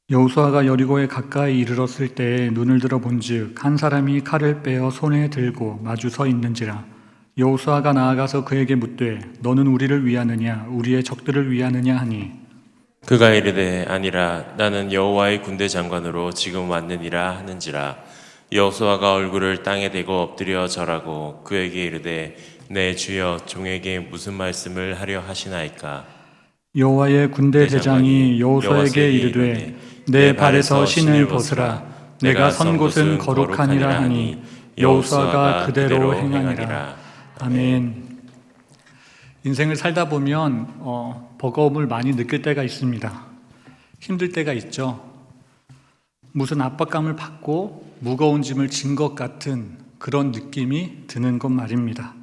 여호수아가 여리고에 가까이 이르렀을 때에 눈을 들어 본즉 한 사람이 칼을 빼어 손에 들고 마주 서 있는지라. 여호수아가 나아가서 그에게 묻되 너는 우리를 위하느냐 우리의 적들을 위하느냐 하니, 그가 이르되 아니라 나는 여호와의 군대 장관으로 지금 왔느니라 하는지라. 여호수아가 얼굴을 땅에 대고 엎드려 절하고 그에게 이르되 내 주여 종에게 무슨 말씀을 하려 하시나이까. 여호와의 군대 대장이 여호수아에게 이르되 내 발에서 신을 벗으라. 내가 선 곳은 거룩하니라 하니 여호수아가 그대로 행하니라. 아멘. 인생을 살다 보면 버거움을 많이 느낄 때가 있습니다. 힘들 때가 있죠. 무슨 압박감을 받고 무거운 짐을 진 것 같은 그런 느낌이 드는 것 말입니다.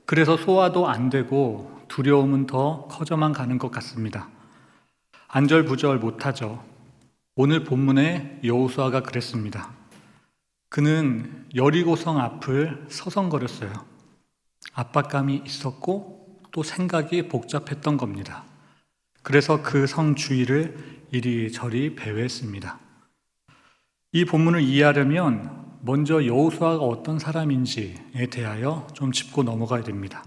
그래서 소화도 안 되고 두려움은 더 커져만 가는 것 같습니다. 안절부절 못하죠. 오늘 본문에 여호수아가 그랬습니다. 그는 여리고성 앞을 서성거렸어요. 압박감이 있었고 또 생각이 복잡했던 겁니다. 그래서 그 성 주위를 이리저리 배회했습니다. 이 본문을 이해하려면 먼저 여호수아가 어떤 사람인지에 대하여 좀 짚고 넘어가야 됩니다.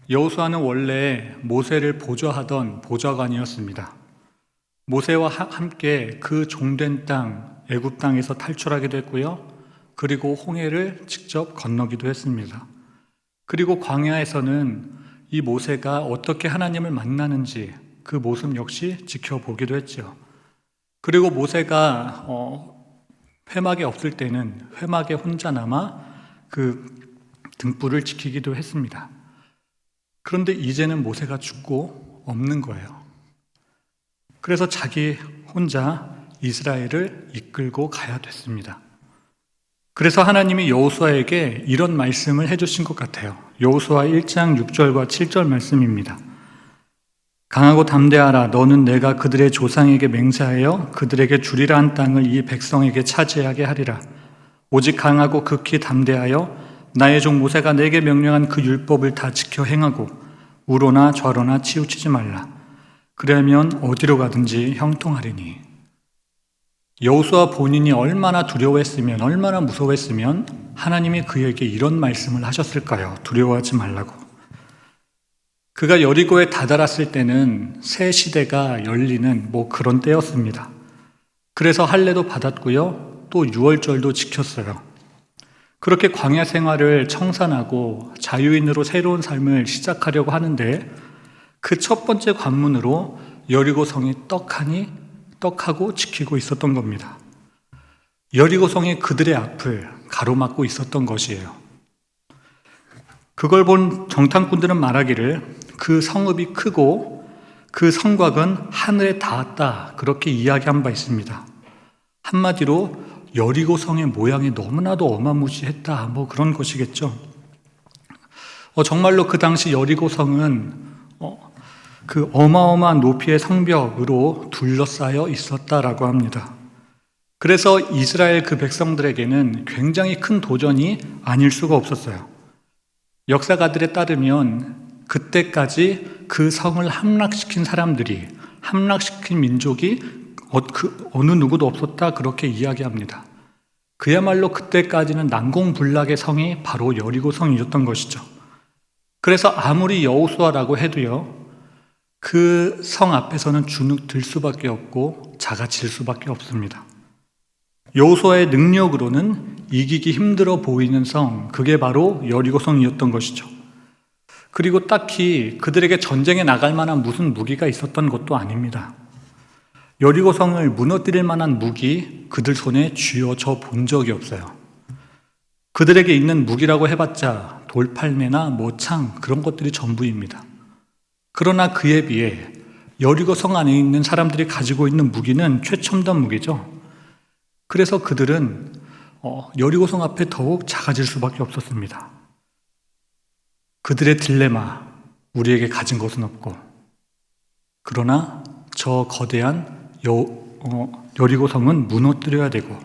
여호수아는 원래 모세를 보좌하던 보좌관이었습니다. 모세와 함께 그 종된 땅 애굽 땅에서 탈출하게 됐고요. 그리고 홍해를 직접 건너기도 했습니다. 그리고 광야에서는 이 모세가 어떻게 하나님을 만나는지 그 모습 역시 지켜보기도 했죠. 그리고 모세가 회막에 없을 때는 회막에 혼자 남아 그 등불을 지키기도 했습니다. 그런데 이제는 모세가 죽고 없는 거예요. 그래서 자기 혼자 이스라엘을 이끌고 가야 됐습니다. 그래서 하나님이 여호수아에게 이런 말씀을 해주신 것 같아요. 여호수아 1장 6절과 7절 말씀입니다. 강하고 담대하라. 너는 내가 그들의 조상에게 맹세하여 그들에게 주리라 한 땅을 이 백성에게 차지하게 하리라. 오직 강하고 극히 담대하여 나의 종 모세가 내게 명령한 그 율법을 다 지켜 행하고 우로나 좌로나 치우치지 말라. 그러면 어디로 가든지 형통하리니. 여호수아 본인이 얼마나 두려워했으면, 얼마나 무서워했으면 하나님이 그에게 이런 말씀을 하셨을까요? 두려워하지 말라고. 그가 여리고에 다다랐을 때는 새 시대가 열리는 그런 때였습니다. 그래서 할례도 받았고요. 또 유월절도 지켰어요. 그렇게 광야 생활을 청산하고 자유인으로 새로운 삶을 시작하려고 하는데 그 첫 번째 관문으로 여리고성이 떡하고 지키고 있었던 겁니다. 여리고성이 그들의 앞을 가로막고 있었던 것이에요. 그걸 본 정탐꾼들은 말하기를 그 성읍이 크고 그 성곽은 하늘에 닿았다, 그렇게 이야기한 바 있습니다. 한마디로 여리고성의 모양이 너무나도 어마무시했다, 그런 것이겠죠. 정말로 그 당시 여리고성은 그 어마어마한 높이의 성벽으로 둘러싸여 있었다라고 합니다. 그래서 이스라엘 그 백성들에게는 굉장히 큰 도전이 아닐 수가 없었어요. 역사가들에 따르면 그때까지 그 성을 함락시킨 사람들이, 함락시킨 민족이 어느 누구도 없었다, 그렇게 이야기합니다. 그야말로 그때까지는 난공불락의 성이 바로 여리고성이었던 것이죠. 그래서 아무리 여호수아라고 해도요, 그 성 앞에서는 주눅 들 수밖에 없고 작아질 수밖에 없습니다. 여호수아의 능력으로는 이기기 힘들어 보이는 성, 그게 바로 여리고성이었던 것이죠. 그리고 딱히 그들에게 전쟁에 나갈 만한 무슨 무기가 있었던 것도 아닙니다. 여리고성을 무너뜨릴 만한 무기, 그들 손에 쥐어져 본 적이 없어요. 그들에게 있는 무기라고 해봤자 돌팔매나 창, 그런 것들이 전부입니다. 그러나 그에 비해 여리고성 안에 있는 사람들이 가지고 있는 무기는 최첨단 무기죠. 그래서 그들은 여리고성 앞에 더욱 작아질 수밖에 없었습니다. 그들의 딜레마, 우리에게 가진 것은 없고, 그러나 저 거대한 여리고성은 무너뜨려야 되고,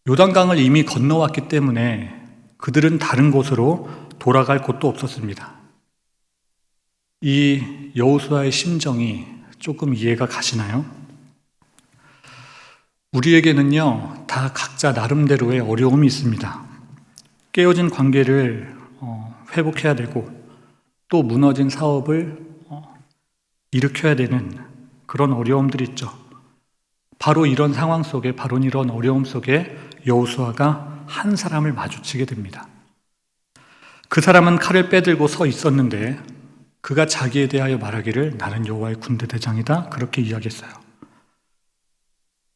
요단강을 이미 건너왔기 때문에 그들은 다른 곳으로 돌아갈 곳도 없었습니다. 이 여호수아의 심정이 조금 이해가 가시나요? 우리에게는요, 다 각자 나름대로의 어려움이 있습니다. 깨어진 관계를 회복해야 되고, 또 무너진 사업을 일으켜야 되는 그런 어려움들이 있죠. 바로 이런 상황 속에, 바로 이런 어려움 속에 여호수아가 한 사람을 마주치게 됩니다. 그 사람은 칼을 빼들고 서 있었는데 그가 자기에 대하여 말하기를 나는 여호와의 군대 대장이다, 그렇게 이야기했어요.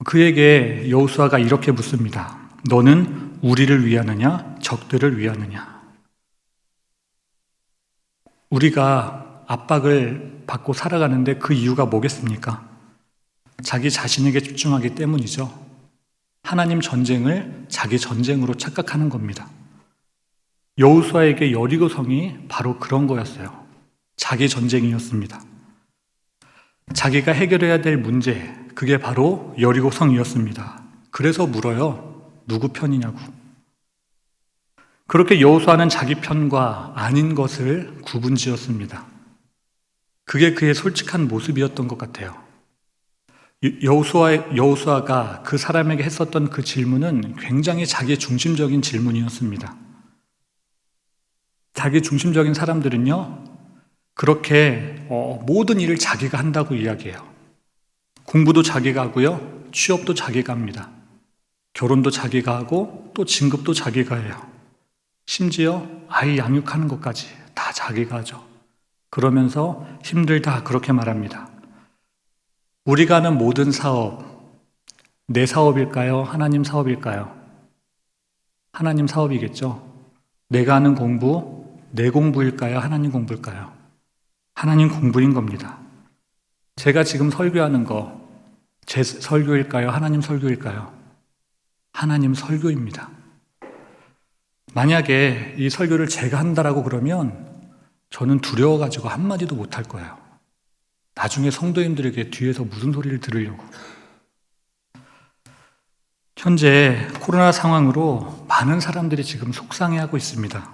그에게 여호수아가 이렇게 묻습니다. 너는 우리를 위하느냐 적들을 위하느냐? 우리가 압박을 받고 살아가는데 그 이유가 뭐겠습니까? 자기 자신에게 집중하기 때문이죠. 하나님 전쟁을 자기 전쟁으로 착각하는 겁니다. 여호수아에게 여리고성이 바로 그런 거였어요. 자기 전쟁이었습니다. 자기가 해결해야 될 문제, 그게 바로 여리고성이었습니다. 그래서 물어요. 누구 편이냐고. 그렇게 여호수아는 자기 편과 아닌 것을 구분지었습니다. 그게 그의 솔직한 모습이었던 것 같아요. 여호수아가 그 사람에게 했었던 그 질문은 굉장히 자기 중심적인 질문이었습니다. 자기 중심적인 사람들은요, 그렇게 모든 일을 자기가 한다고 이야기해요. 공부도 자기가 하고요, 취업도 자기가 합니다. 결혼도 자기가 하고 또 진급도 자기가 해요. 심지어 아이 양육하는 것까지 다 자기가 하죠. 그러면서 힘들다 그렇게 말합니다. 우리가 하는 모든 사업, 내 사업일까요? 하나님 사업일까요? 하나님 사업이겠죠. 내가 하는 공부, 내 공부일까요? 하나님 공부일까요? 하나님 공부인 겁니다. 제가 지금 설교하는 거, 제 설교일까요? 하나님 설교일까요? 하나님 설교입니다. 만약에 이 설교를 제가 한다라고 그러면 저는 두려워가지고 한마디도 못할 거예요. 나중에 성도님들에게 뒤에서 무슨 소리를 들으려고. 현재 코로나 상황으로 많은 사람들이 지금 속상해하고 있습니다.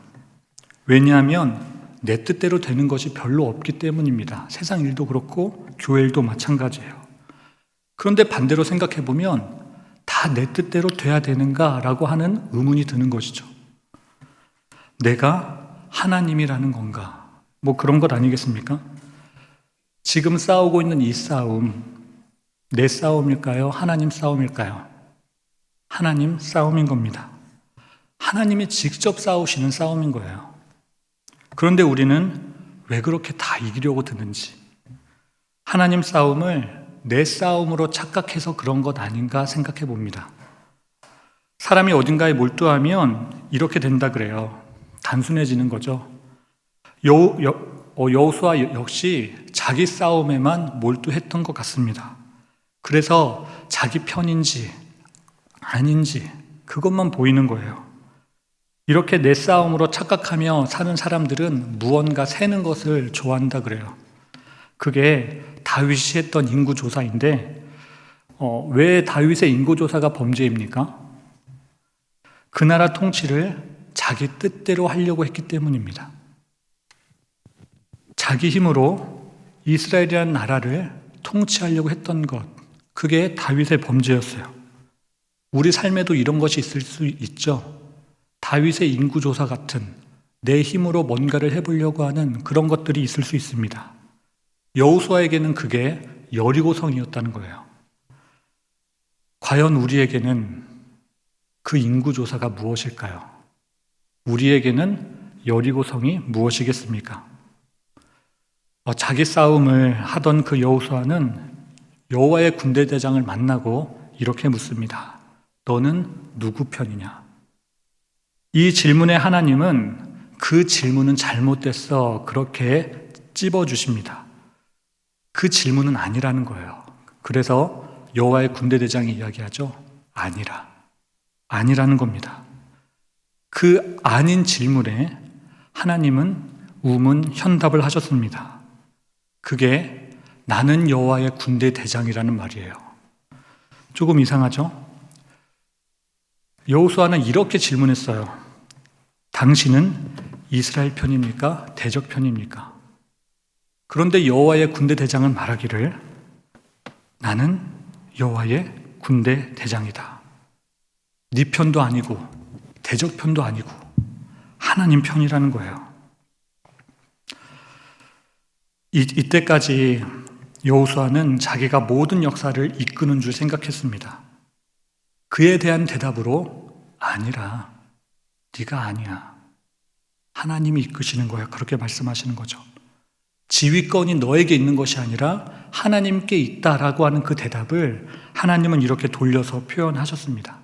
왜냐하면 내 뜻대로 되는 것이 별로 없기 때문입니다. 세상 일도 그렇고 교회 일도 마찬가지예요. 그런데 반대로 생각해보면 다 내 뜻대로 돼야 되는가라고 하는 의문이 드는 것이죠. 내가 하나님이라는 건가? 뭐 그런 것 아니겠습니까? 지금 싸우고 있는 이 싸움, 내 싸움일까요? 하나님 싸움일까요? 하나님 싸움인 겁니다. 하나님이 직접 싸우시는 싸움인 거예요. 그런데 우리는 왜 그렇게 다 이기려고 드는지, 하나님 싸움을 내 싸움으로 착각해서 그런 것 아닌가 생각해 봅니다. 사람이 어딘가에 몰두하면 이렇게 된다 그래요. 단순해지는 거죠. 여호수아 역시 자기 싸움에만 몰두했던 것 같습니다. 그래서 자기 편인지 아닌지 그것만 보이는 거예요. 이렇게 내 싸움으로 착각하며 사는 사람들은 무언가 세는 것을 좋아한다 그래요. 그게 다윗이 했던 인구조사인데 왜 다윗의 인구조사가 범죄입니까? 그 나라 통치를 자기 뜻대로 하려고 했기 때문입니다. 자기 힘으로 이스라엘이라는 나라를 통치하려고 했던 것, 그게 다윗의 범죄였어요. 우리 삶에도 이런 것이 있을 수 있죠. 다윗의 인구조사 같은 내 힘으로 뭔가를 해보려고 하는 그런 것들이 있을 수 있습니다. 여호수아에게는 그게 여리고성이었다는 거예요. 과연 우리에게는 그 인구조사가 무엇일까요? 우리에게는 여리고성이 무엇이겠습니까? 자기 싸움을 하던 그 여호수아는 여호와의 군대 대장을 만나고 이렇게 묻습니다. 너는 누구 편이냐? 이 질문에 하나님은 그 질문은 잘못됐어 그렇게 찝어주십니다. 그 질문은 아니라는 거예요. 그래서 여호와의 군대 대장이 이야기하죠. 아니라는 겁니다. 그 아닌 질문에 하나님은 우문 현답을 하셨습니다. 그게 나는 여호와의 군대 대장이라는 말이에요. 조금 이상하죠? 여호수아는 이렇게 질문했어요. 당신은 이스라엘 편입니까? 대적 편입니까? 그런데 여호와의 군대 대장은 말하기를 나는 여호와의 군대 대장이다. 네 편도 아니고 대적 편도 아니고 하나님 편이라는 거예요. 이때까지 여호수아는 자기가 모든 역사를 이끄는 줄 생각했습니다. 그에 대한 대답으로 아니라 네가 아니야. 하나님이 이끄시는 거야. 그렇게 말씀하시는 거죠. 지휘권이 너에게 있는 것이 아니라 하나님께 있다라고 하는 그 대답을 하나님은 이렇게 돌려서 표현하셨습니다.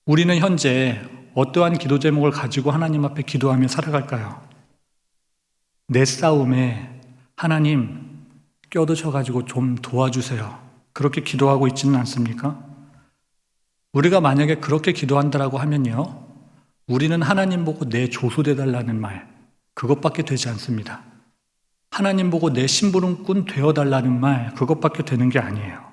우리는 현재 어떠한 기도 제목을 가지고 하나님 앞에 기도하며 살아갈까요? 내 싸움에 하나님 껴드셔가지고 좀 도와주세요. 그렇게 기도하고 있지는 않습니까? 우리가 만약에 그렇게 기도한다라고 하면요, 우리는 하나님 보고 내 조수되달라는 말, 그것밖에 되지 않습니다. 하나님 보고 내 심부름꾼 되어달라는 말, 그것밖에 되는 게 아니에요.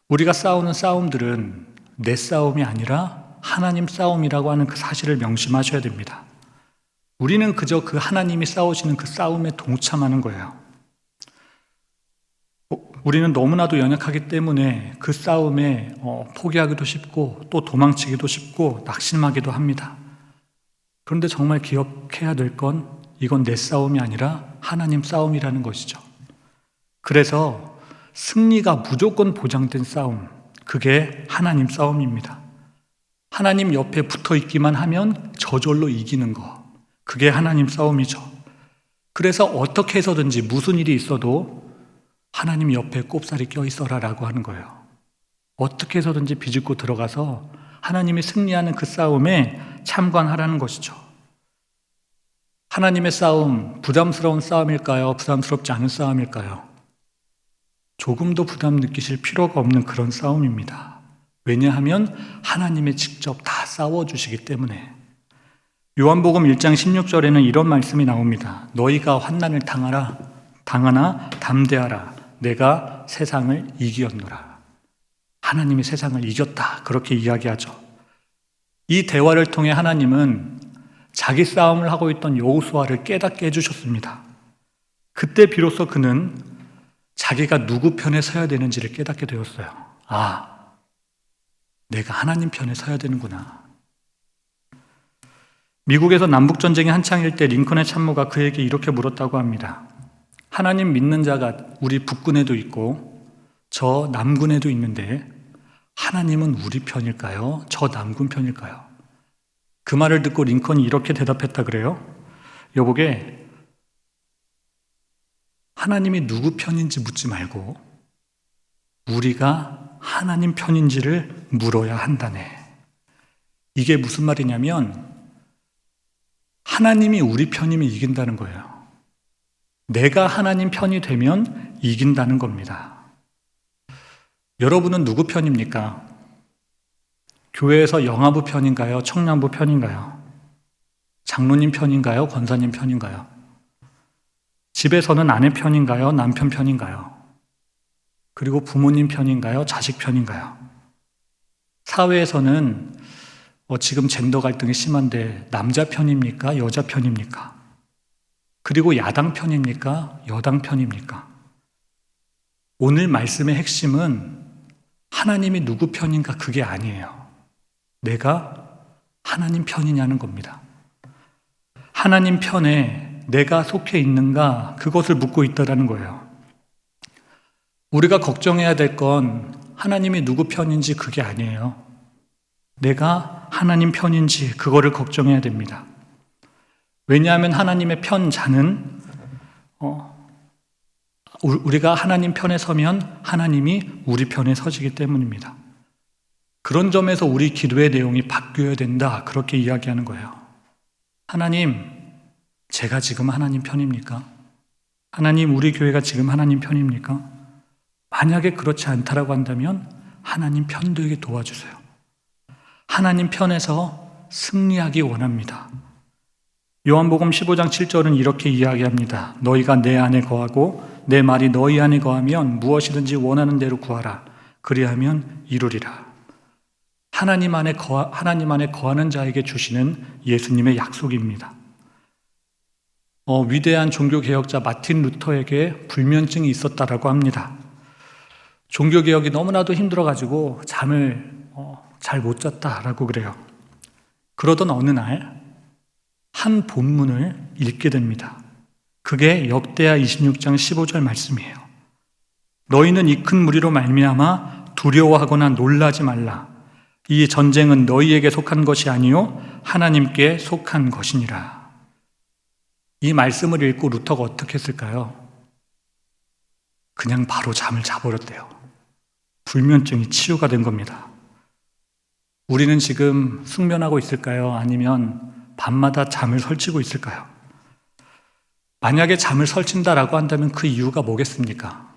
우리가 싸우는 싸움들은 내 싸움이 아니라 하나님 싸움이라고 하는 그 사실을 명심하셔야 됩니다. 우리는 그저 그 하나님이 싸우시는 그 싸움에 동참하는 거예요. 우리는 너무나도 연약하기 때문에 그 싸움에 포기하기도 쉽고 또 도망치기도 쉽고 낙심하기도 합니다. 그런데 정말 기억해야 될 건 이건 내 싸움이 아니라 하나님 싸움이라는 것이죠. 그래서 승리가 무조건 보장된 싸움, 그게 하나님 싸움입니다. 하나님 옆에 붙어 있기만 하면 저절로 이기는 거, 그게 하나님 싸움이죠. 그래서 어떻게 해서든지 무슨 일이 있어도 하나님 옆에 꼽살이 껴있어라 라고 하는 거예요. 어떻게 해서든지 비집고 들어가서 하나님이 승리하는 그 싸움에 참관하라는 것이죠. 하나님의 싸움, 부담스러운 싸움일까요? 부담스럽지 않은 싸움일까요? 조금도 부담 느끼실 필요가 없는 그런 싸움입니다. 왜냐하면 하나님이 직접 다 싸워주시기 때문에. 요한복음 1장 16절에는 이런 말씀이 나옵니다. 너희가 환난을 당하나 담대하라. 내가 세상을 이기었노라. 하나님이 세상을 이겼다. 그렇게 이야기하죠. 이 대화를 통해 하나님은 자기 싸움을 하고 있던 여호수아를 깨닫게 해주셨습니다. 그때 비로소 그는 자기가 누구 편에 서야 되는지를 깨닫게 되었어요. 아, 내가 하나님 편에 서야 되는구나. 미국에서 남북전쟁이 한창일 때 링컨의 참모가 그에게 이렇게 물었다고 합니다. 하나님 믿는 자가 우리 북군에도 있고 저 남군에도 있는데 하나님은 우리 편일까요? 저 남군 편일까요? 그 말을 듣고 링컨이 이렇게 대답했다 그래요. 여보게, 하나님이 누구 편인지 묻지 말고 우리가 하나님 편인지를 물어야 한다네. 이게 무슨 말이냐면 하나님이 우리 편이면 이긴다는 거예요. 내가 하나님 편이 되면 이긴다는 겁니다. 여러분은 누구 편입니까? 교회에서 영아부 편인가요? 청년부 편인가요? 장로님 편인가요? 권사님 편인가요? 집에서는 아내 편인가요? 남편 편인가요? 그리고 부모님 편인가요? 자식 편인가요? 사회에서는 지금 젠더 갈등이 심한데 남자 편입니까? 여자 편입니까? 그리고 야당 편입니까? 여당 편입니까? 오늘 말씀의 핵심은 하나님이 누구 편인가 그게 아니에요. 내가 하나님 편이냐는 겁니다. 하나님 편에 내가 속해 있는가 그것을 묻고 있다라는 거예요. 우리가 걱정해야 될 건 하나님이 누구 편인지 그게 아니에요. 내가 하나님 편인지 그거를 걱정해야 됩니다. 왜냐하면 하나님의 편자는 우리가 하나님 편에 서면 하나님이 우리 편에 서시기 때문입니다. 그런 점에서 우리 기도의 내용이 바뀌어야 된다. 그렇게 이야기하는 거예요. 하나님, 제가 지금 하나님 편입니까? 하나님, 우리 교회가 지금 하나님 편입니까? 만약에 그렇지 않다라고 한다면 하나님 편되게 도와주세요. 하나님 편에서 승리하기 원합니다. 요한복음 15장 7절은 이렇게 이야기합니다. 너희가 내 안에 거하고 내 말이 너희 안에 거하면 무엇이든지 원하는 대로 구하라. 그리하면 이루리라. 하나님 안에 거하는 자에게 주시는 예수님의 약속입니다. 위대한 종교개혁자 마틴 루터에게 불면증이 있었다라고 합니다. 종교개혁이 너무나도 힘들어가지고 잠을 잘 못 잤다라고 그래요. 그러던 어느 날 한 본문을 읽게 됩니다. 그게 역대하 26장 15절 말씀이에요. 너희는 이 큰 무리로 말미암아 두려워하거나 놀라지 말라. 이 전쟁은 너희에게 속한 것이 아니요 하나님께 속한 것이니라. 이 말씀을 읽고 루터가 어떻게 했을까요? 그냥 바로 잠을 자버렸대요. 불면증이 치유가 된 겁니다. 우리는 지금 숙면하고 있을까요? 아니면 밤마다 잠을 설치고 있을까요? 만약에 잠을 설친다라고 한다면 그 이유가 뭐겠습니까?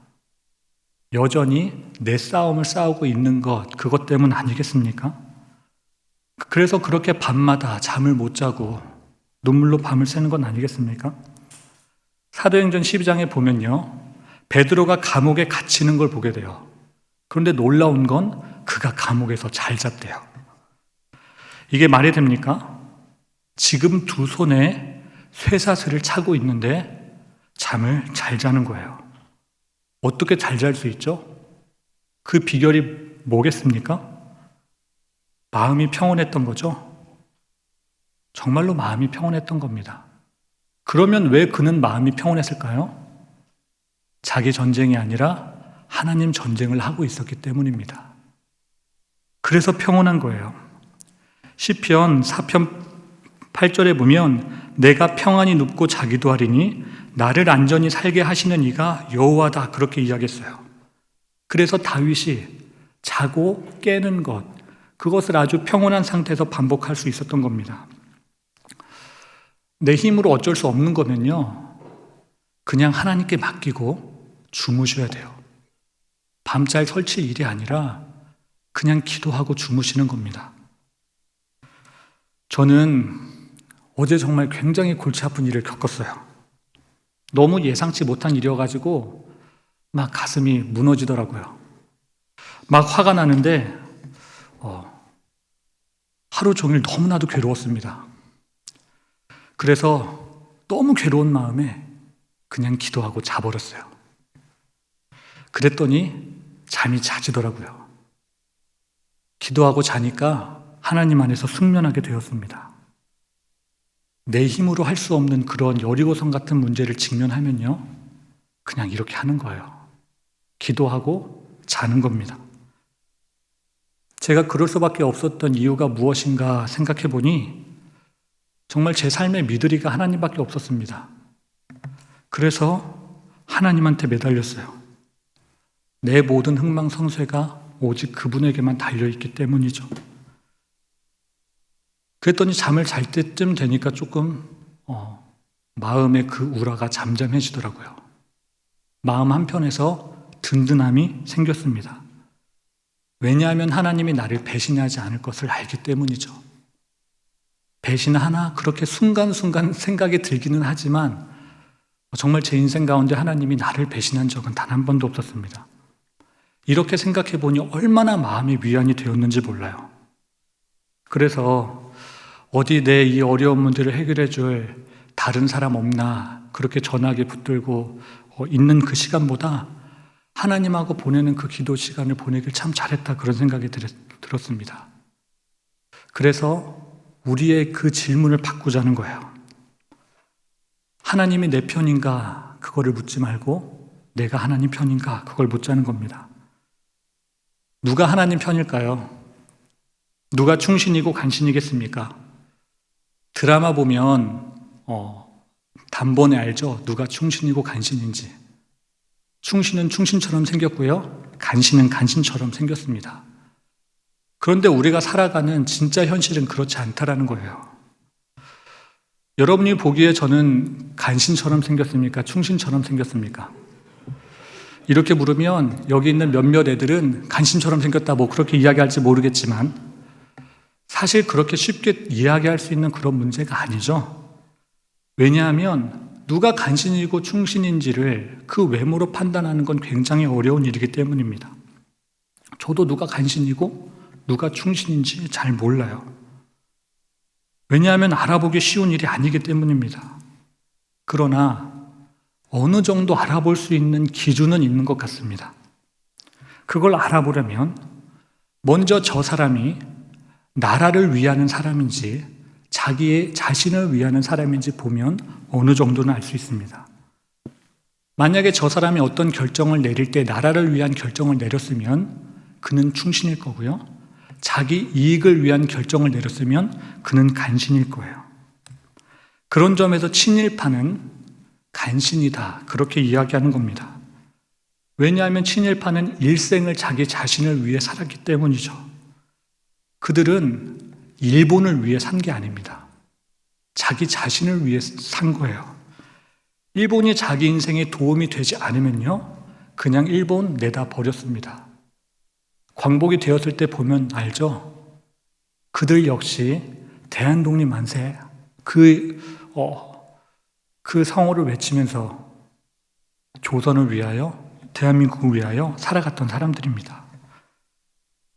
여전히 내 싸움을 싸우고 있는 것, 그것 때문 아니겠습니까? 그래서 그렇게 밤마다 잠을 못 자고 눈물로 밤을 새는 건 아니겠습니까? 사도행전 12장에 보면요, 베드로가 감옥에 갇히는 걸 보게 돼요. 그런데 놀라운 건 그가 감옥에서 잘 잤대요. 이게 말이 됩니까? 지금 두 손에 쇠사슬을 차고 있는데 잠을 잘 자는 거예요. 어떻게 잘 잘 수 있죠? 그 비결이 뭐겠습니까? 마음이 평온했던 거죠. 정말로 마음이 평온했던 겁니다. 그러면 왜 그는 마음이 평온했을까요? 자기 전쟁이 아니라 하나님 전쟁을 하고 있었기 때문입니다. 그래서 평온한 거예요. 시편 4편 8절에 보면 내가 평안히 눕고 자기도 하리니 나를 안전히 살게 하시는 이가 여호와다, 그렇게 이야기했어요. 그래서 다윗이 자고 깨는 것, 그것을 아주 평온한 상태에서 반복할 수 있었던 겁니다. 내 힘으로 어쩔 수 없는 거면요, 그냥 하나님께 맡기고 주무셔야 돼요. 밤잘 설칠 일이 아니라 그냥 기도하고 주무시는 겁니다. 저는 어제 정말 굉장히 골치 아픈 일을 겪었어요. 너무 예상치 못한 일이어가지고 막 가슴이 무너지더라고요. 막 화가 나는데 하루 종일 너무나도 괴로웠습니다. 그래서 너무 괴로운 마음에 그냥 기도하고 자버렸어요. 그랬더니 잠이 자지더라고요. 기도하고 자니까 하나님 안에서 숙면하게 되었습니다. 내 힘으로 할 수 없는 그런 여리고성 같은 문제를 직면하면요, 그냥 이렇게 하는 거예요. 기도하고 자는 겁니다. 제가 그럴 수밖에 없었던 이유가 무엇인가 생각해 보니 정말 제 삶의 미드리가 하나님밖에 없었습니다. 그래서 하나님한테 매달렸어요. 내 모든 흥망성쇠가 오직 그분에게만 달려있기 때문이죠. 그랬더니 잠을 잘 때쯤 되니까 조금 마음의 그 우라가 잠잠해지더라고요. 마음 한편에서 든든함이 생겼습니다. 왜냐하면 하나님이 나를 배신하지 않을 것을 알기 때문이죠. 배신하나 그렇게 순간순간 생각이 들기는 하지만 정말 제 인생 가운데 하나님이 나를 배신한 적은 단 한 번도 없었습니다. 이렇게 생각해 보니 얼마나 마음의 위안이 되었는지 몰라요. 그래서 어디 내 이 어려운 문제를 해결해 줄 다른 사람 없나 그렇게 전화기 붙들고 있는 그 시간보다 하나님하고 보내는 그 기도 시간을 보내길 참 잘했다, 그런 생각이 들었습니다. 그래서 우리의 그 질문을 바꾸자는 거예요. 하나님이 내 편인가 그거를 묻지 말고 내가 하나님 편인가 그걸 묻자는 겁니다. 누가 하나님 편일까요? 누가 충신이고 간신이겠습니까? 드라마 보면 단번에 알죠? 누가 충신이고 간신인지. 충신은 충신처럼 생겼고요, 간신은 간신처럼 생겼습니다. 그런데 우리가 살아가는 진짜 현실은 그렇지 않다라는 거예요. 여러분이 보기에 저는 간신처럼 생겼습니까? 충신처럼 생겼습니까? 이렇게 물으면 여기 있는 몇몇 애들은 간신처럼 생겼다 뭐 그렇게 이야기할지 모르겠지만 사실 그렇게 쉽게 이야기할 수 있는 그런 문제가 아니죠. 왜냐하면 누가 간신이고 충신인지를 그 외모로 판단하는 건 굉장히 어려운 일이기 때문입니다. 저도 누가 간신이고 누가 충신인지 잘 몰라요. 왜냐하면 알아보기 쉬운 일이 아니기 때문입니다. 그러나 어느 정도 알아볼 수 있는 기준은 있는 것 같습니다. 그걸 알아보려면 먼저 저 사람이 나라를 위하는 사람인지 자기의 자신을 위하는 사람인지 보면 어느 정도는 알 수 있습니다. 만약에 저 사람이 어떤 결정을 내릴 때 나라를 위한 결정을 내렸으면 그는 충신일 거고요. 자기 이익을 위한 결정을 내렸으면 그는 간신일 거예요. 그런 점에서 친일파는 간신이다, 그렇게 이야기하는 겁니다. 왜냐하면 친일파는 일생을 자기 자신을 위해 살았기 때문이죠. 그들은 일본을 위해 산 게 아닙니다. 자기 자신을 위해 산 거예요. 일본이 자기 인생에 도움이 되지 않으면요, 그냥 일본 내다 버렸습니다. 광복이 되었을 때 보면 알죠? 그들 역시 대한독립 만세, 그 성호를 외치면서 조선을 위하여, 대한민국을 위하여 살아갔던 사람들입니다.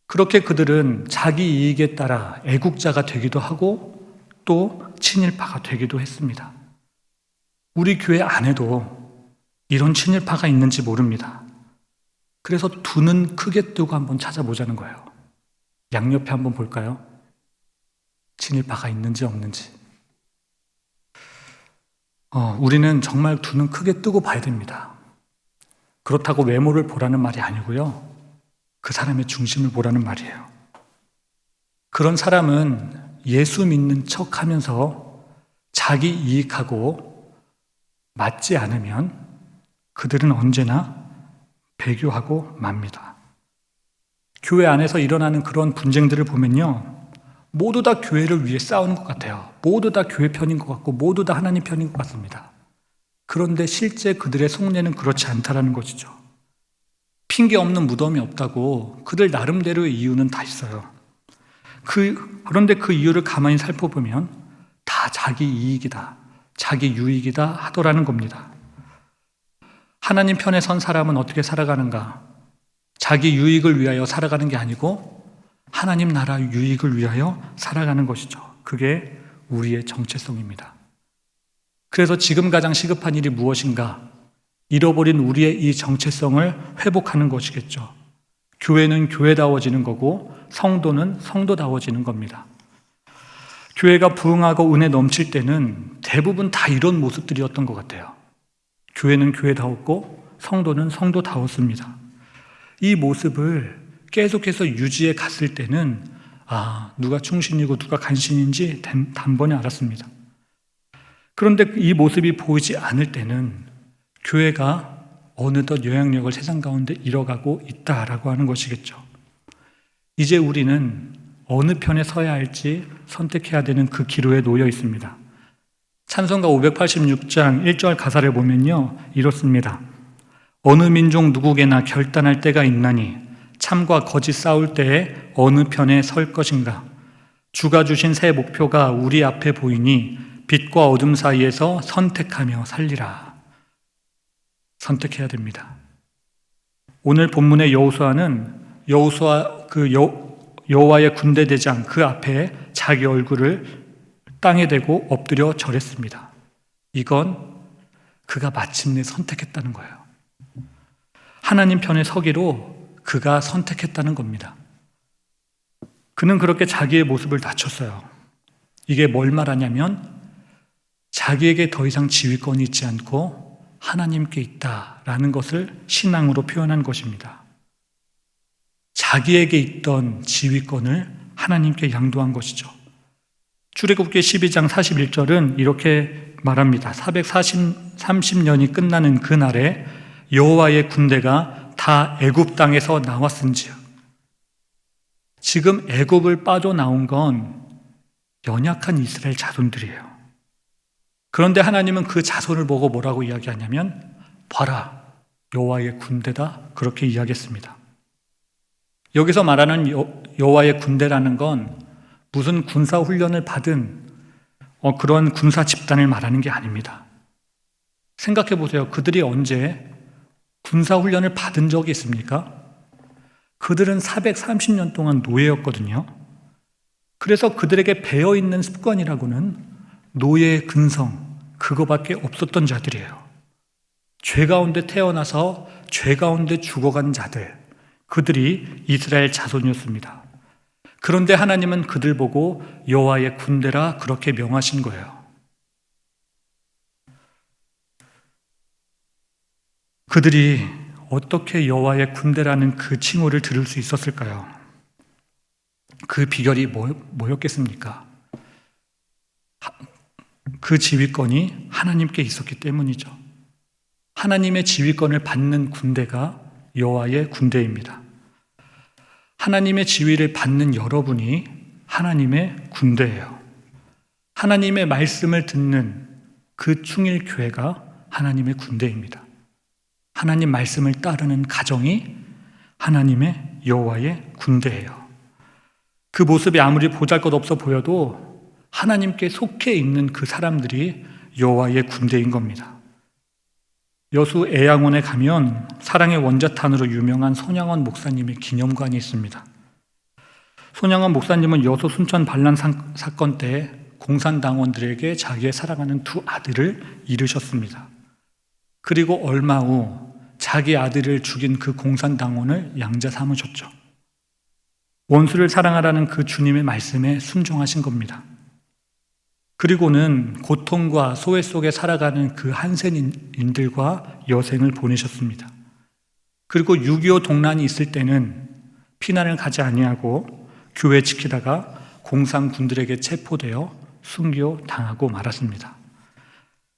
그렇게 그들은 자기 이익에 따라 애국자가 되기도 하고 또 친일파가 되기도 했습니다. 우리 교회 안에도 이런 친일파가 있는지 모릅니다. 그래서 두 눈 크게 뜨고 한번 찾아보자는 거예요. 양옆에 한번 볼까요? 친일파가 있는지 없는지. 우리는 정말 두 눈 크게 뜨고 봐야 됩니다. 그렇다고 외모를 보라는 말이 아니고요. 그 사람의 중심을 보라는 말이에요. 그런 사람은 예수 믿는 척 하면서 자기 이익하고 맞지 않으면 그들은 언제나 배교하고 맙니다. 교회 안에서 일어나는 그런 분쟁들을 보면요, 모두 다 교회를 위해 싸우는 것 같아요. 모두 다 교회 편인 것 같고 모두 다 하나님 편인 것 같습니다. 그런데 실제 그들의 속내는 그렇지 않다라는 것이죠. 핑계 없는 무덤이 없다고 그들 나름대로의 이유는 다 있어요. 그런데 그 이유를 가만히 살펴보면 다 자기 이익이다, 자기 유익이다 하더라는 겁니다. 하나님 편에 선 사람은 어떻게 살아가는가? 자기 유익을 위하여 살아가는 게 아니고 하나님 나라 유익을 위하여 살아가는 것이죠. 그게 우리의 정체성입니다. 그래서 지금 가장 시급한 일이 무엇인가? 잃어버린 우리의 이 정체성을 회복하는 것이겠죠. 교회는 교회다워지는 거고 성도는 성도다워지는 겁니다. 교회가 부흥하고 은혜 넘칠 때는 대부분 다 이런 모습들이었던 것 같아요. 교회는 교회다웠고 성도는 성도다웠습니다. 이 모습을 계속해서 유지해 갔을 때는 누가 충신이고 누가 간신인지 단번에 알았습니다. 그런데 이 모습이 보이지 않을 때는 교회가 어느덧 영향력을 세상 가운데 잃어가고 있다라고 하는 것이겠죠. 이제 우리는 어느 편에 서야 할지 선택해야 되는 그 기로에 놓여 있습니다. 찬송가 586장 1절 가사를 보면요, 이렇습니다. 어느 민족 누구에게나 결단할 때가 있나니 참과 거짓 싸울 때에 어느 편에 설 것인가. 주가 주신 새 목표가 우리 앞에 보이니 빛과 어둠 사이에서 선택하며 살리라. 선택해야 됩니다. 오늘 본문의 여호수아는 여호와의 군대 대장 그 앞에 자기 얼굴을 땅에 대고 엎드려 절했습니다. 이건 그가 마침내 선택했다는 거예요. 하나님 편에 서기로 그가 선택했다는 겁니다. 그는 그렇게 자기의 모습을 낮췄어요. 이게 뭘 말하냐면 자기에게 더 이상 지휘권이 있지 않고 하나님께 있다라는 것을 신앙으로 표현한 것입니다. 자기에게 있던 지휘권을 하나님께 양도한 것이죠. 출애굽기 12장 41절은 이렇게 말합니다. 430년이 끝나는 그날에 여호와의 군대가 다 애굽 땅에서 나왔은지요. 지금 애굽을 빠져나온 건 연약한 이스라엘 자손들이에요. 그런데 하나님은 그 자손을 보고 뭐라고 이야기하냐면 봐라, 여호와의 군대다, 그렇게 이야기했습니다. 여기서 말하는 여호와의 군대라는 건 무슨 군사 훈련을 받은 그런 군사 집단을 말하는 게 아닙니다. 생각해 보세요. 그들이 언제 군사 훈련을 받은 적이 있습니까? 그들은 430년 동안 노예였거든요. 그래서 그들에게 배어있는 습관이라고는 노예의 근성, 그거밖에 없었던 자들이에요. 죄 가운데 태어나서 죄 가운데 죽어간 자들, 그들이 이스라엘 자손이었습니다. 그런데 하나님은 그들 보고 여호와의 군대라 그렇게 명하신 거예요. 그들이 어떻게 여호와의 군대라는 그 칭호를 들을 수 있었을까요? 그 비결이 뭐였겠습니까? 그 지휘권이 하나님께 있었기 때문이죠. 하나님의 지휘권을 받는 군대가 여호와의 군대입니다. 하나님의 지휘를 받는 여러분이 하나님의 군대예요. 하나님의 말씀을 듣는 그 충일교회가 하나님의 군대입니다. 하나님 말씀을 따르는 가정이 하나님의 여호와의 군대예요. 그 모습이 아무리 보잘것없어 보여도 하나님께 속해 있는 그 사람들이 여호와의 군대인 겁니다. 여수 애양원에 가면 사랑의 원자탄으로 유명한 손양원 목사님의 기념관이 있습니다. 손양원 목사님은 여수 순천 반란 사건 때 공산당원들에게 자기의 사랑하는 두 아들을 잃으셨습니다. 그리고 얼마 후 자기 아들을 죽인 그 공산당원을 양자 삼으셨죠. 원수를 사랑하라는 그 주님의 말씀에 순종하신 겁니다. 그리고는 고통과 소외 속에 살아가는 그 한센인들과 여생을 보내셨습니다. 그리고 6.25 동란이 있을 때는 피난을 가지 아니하고 교회 지키다가 공산군들에게 체포되어 순교당하고 말았습니다.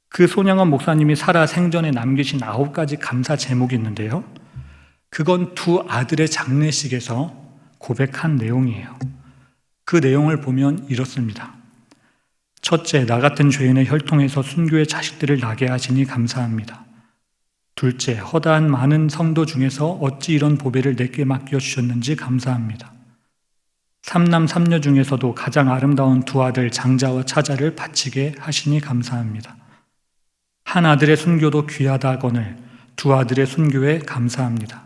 그 손양원 목사님이 살아 생전에 남기신 9가지 감사 제목이 있는데요. 그건 두 아들의 장례식에서 고백한 내용이에요. 그 내용을 보면 이렇습니다. 첫째, 나 같은 죄인의 혈통에서 순교의 자식들을 나게 하시니 감사합니다. 둘째, 허다한 많은 성도 중에서 어찌 이런 보배를 내게 맡겨주셨는지 감사합니다. 삼남 삼녀 중에서도 가장 아름다운 두 아들 장자와 차자를 바치게 하시니 감사합니다. 한 아들의 순교도 귀하다거늘 두 아들의 순교에 감사합니다.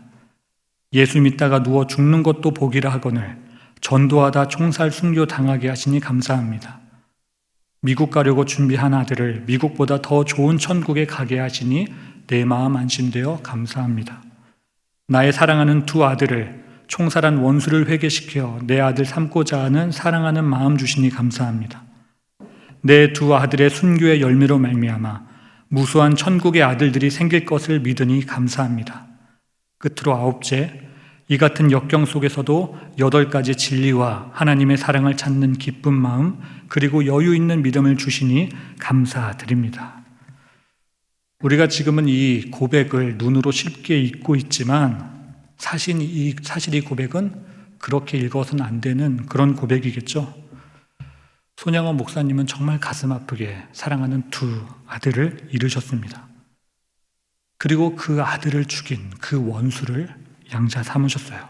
예수 믿다가 누워 죽는 것도 복이라 하거늘 전도하다 총살 순교 당하게 하시니 감사합니다. 미국 가려고 준비한 아들을 미국보다 더 좋은 천국에 가게 하시니 내 마음 안심되어 감사합니다. 나의 사랑하는 두 아들을 총살한 원수를 회개시켜 내 아들 삼고자 하는 사랑하는 마음 주시니 감사합니다. 내 두 아들의 순교의 열매로 말미암아 무수한 천국의 아들들이 생길 것을 믿으니 감사합니다. 끝으로 아홉째, 이 같은 역경 속에서도 8가지 진리와 하나님의 사랑을 찾는 기쁜 마음 그리고 여유 있는 믿음을 주시니 감사드립니다. 우리가 지금은 이 고백을 눈으로 쉽게 읽고 있지만 사실 이 고백은 그렇게 읽어서는 안 되는 그런 고백이겠죠. 손양원 목사님은 정말 가슴 아프게 사랑하는 두 아들을 잃으셨습니다. 그리고 그 아들을 죽인 그 원수를 양자 삼으셨어요.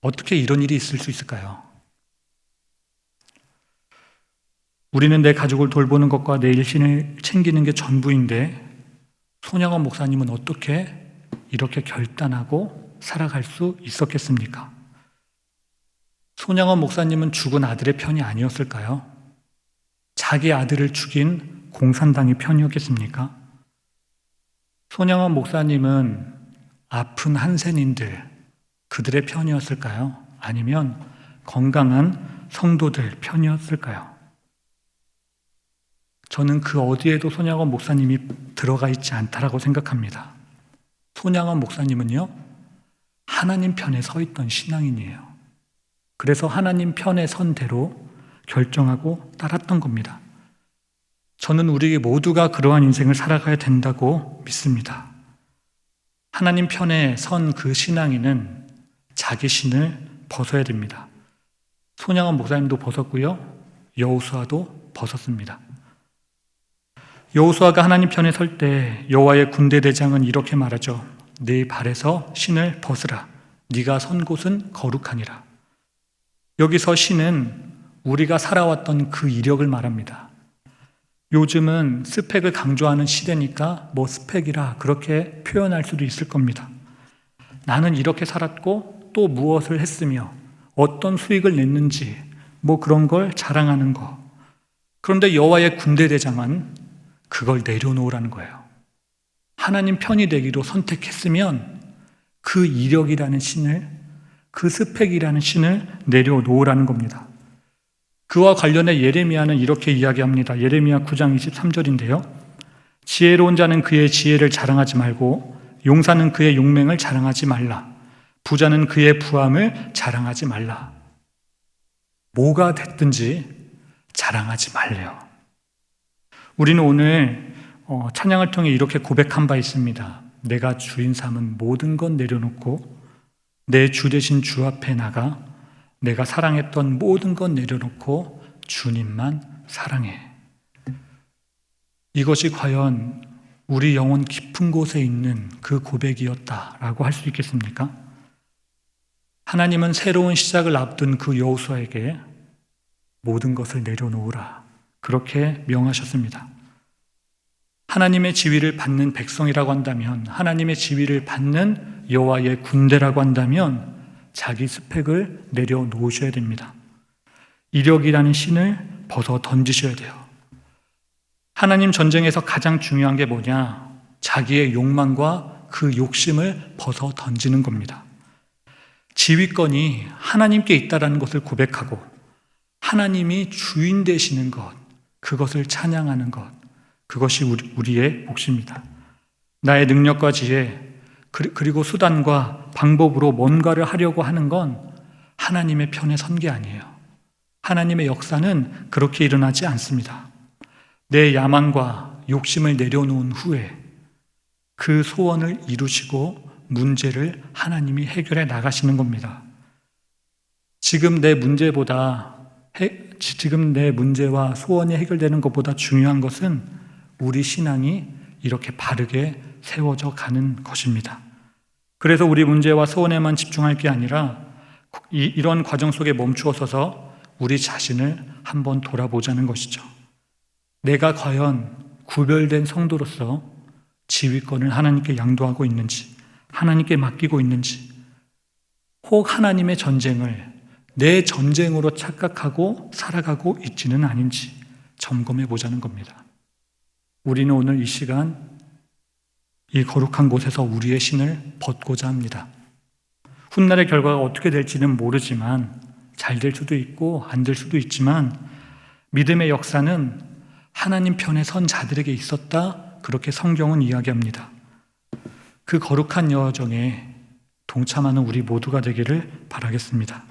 어떻게 이런 일이 있을 수 있을까요? 우리는 내 가족을 돌보는 것과 내 일신을 챙기는 게 전부인데 손양원 목사님은 어떻게 이렇게 결단하고 살아갈 수 있었겠습니까? 손양원 목사님은 죽은 아들의 편이 아니었을까요? 자기 아들을 죽인 공산당의 편이었겠습니까? 손양원 목사님은 아픈 한센인들, 그들의 편이었을까요? 아니면 건강한 성도들 편이었을까요? 저는 그 어디에도 손양원 목사님이 들어가 있지 않다라고 생각합니다. 손양원 목사님은요, 하나님 편에 서 있던 신앙인이에요. 그래서 하나님 편에 선 대로 결정하고 따랐던 겁니다. 저는 우리 모두가 그러한 인생을 살아가야 된다고 믿습니다. 하나님 편에 선 그 신앙인은 자기 신을 벗어야 됩니다. 손양원 목사님도 벗었고요, 여호수아도 벗었습니다. 여호수아가 하나님 편에 설 때 여호와의 군대 대장은 이렇게 말하죠. 네 발에서 신을 벗으라. 네가 선 곳은 거룩하니라. 여기서 신은 우리가 살아왔던 그 이력을 말합니다. 요즘은 스펙을 강조하는 시대니까 뭐 스펙이라 그렇게 표현할 수도 있을 겁니다. 나는 이렇게 살았고 또 무엇을 했으며 어떤 수익을 냈는지 뭐 그런 걸 자랑하는 거. 그런데 여호와의 군대 대장은 그걸 내려놓으라는 거예요. 하나님 편이 되기로 선택했으면 그 이력이라는 신을, 그 스펙이라는 신을 내려놓으라는 겁니다. 그와 관련해 예레미야는 이렇게 이야기합니다. 예레미야 9장 23절인데요. 지혜로운 자는 그의 지혜를 자랑하지 말고 용사는 그의 용맹을 자랑하지 말라. 부자는 그의 부함을 자랑하지 말라. 뭐가 됐든지 자랑하지 말래요. 우리는 오늘 찬양을 통해 이렇게 고백한 바 있습니다. 내가 주인 삼은 모든 것 내려놓고 내 주 되신 주 앞에 나가 내가 사랑했던 모든 것 내려놓고 주님만 사랑해. 이것이 과연 우리 영혼 깊은 곳에 있는 그 고백이었다라고 할 수 있겠습니까? 하나님은 새로운 시작을 앞둔 그 여호수아에게 모든 것을 내려놓으라 그렇게 명하셨습니다. 하나님의 지위를 받는 백성이라고 한다면, 하나님의 지위를 받는 여호와의 군대라고 한다면 자기 스펙을 내려놓으셔야 됩니다. 이력이라는 신을 벗어 던지셔야 돼요. 하나님 전쟁에서 가장 중요한 게 뭐냐? 자기의 욕망과 그 욕심을 벗어 던지는 겁니다. 지휘권이 하나님께 있다는 것을 고백하고 하나님이 주인 되시는 것, 그것을 찬양하는 것, 그것이 우리의 몫입니다. 나의 능력과 지혜, 그리고 수단과 방법으로 뭔가를 하려고 하는 건 하나님의 편에 선 게 아니에요. 하나님의 역사는 그렇게 일어나지 않습니다. 내 야망과 욕심을 내려놓은 후에 그 소원을 이루시고 문제를 하나님이 해결해 나가시는 겁니다. 지금 내 문제와 소원이 해결되는 것보다 중요한 것은 우리 신앙이 이렇게 바르게 세워져 가는 것입니다. 그래서 우리 문제와 소원에만 집중할 게 아니라 이런 과정 속에 멈추어 서서 우리 자신을 한번 돌아보자는 것이죠. 내가 과연 구별된 성도로서 지휘권을 하나님께 양도하고 있는지, 하나님께 맡기고 있는지, 혹 하나님의 전쟁을 내 전쟁으로 착각하고 살아가고 있지는 아닌지 점검해 보자는 겁니다. 우리는 오늘 이 시간 이 거룩한 곳에서 우리의 신을 벗고자 합니다. 훗날의 결과가 어떻게 될지는 모르지만 잘 될 수도 있고 안 될 수도 있지만 믿음의 역사는 하나님 편에 선 자들에게 있었다, 그렇게 성경은 이야기합니다. 그 거룩한 여정에 동참하는 우리 모두가 되기를 바라겠습니다.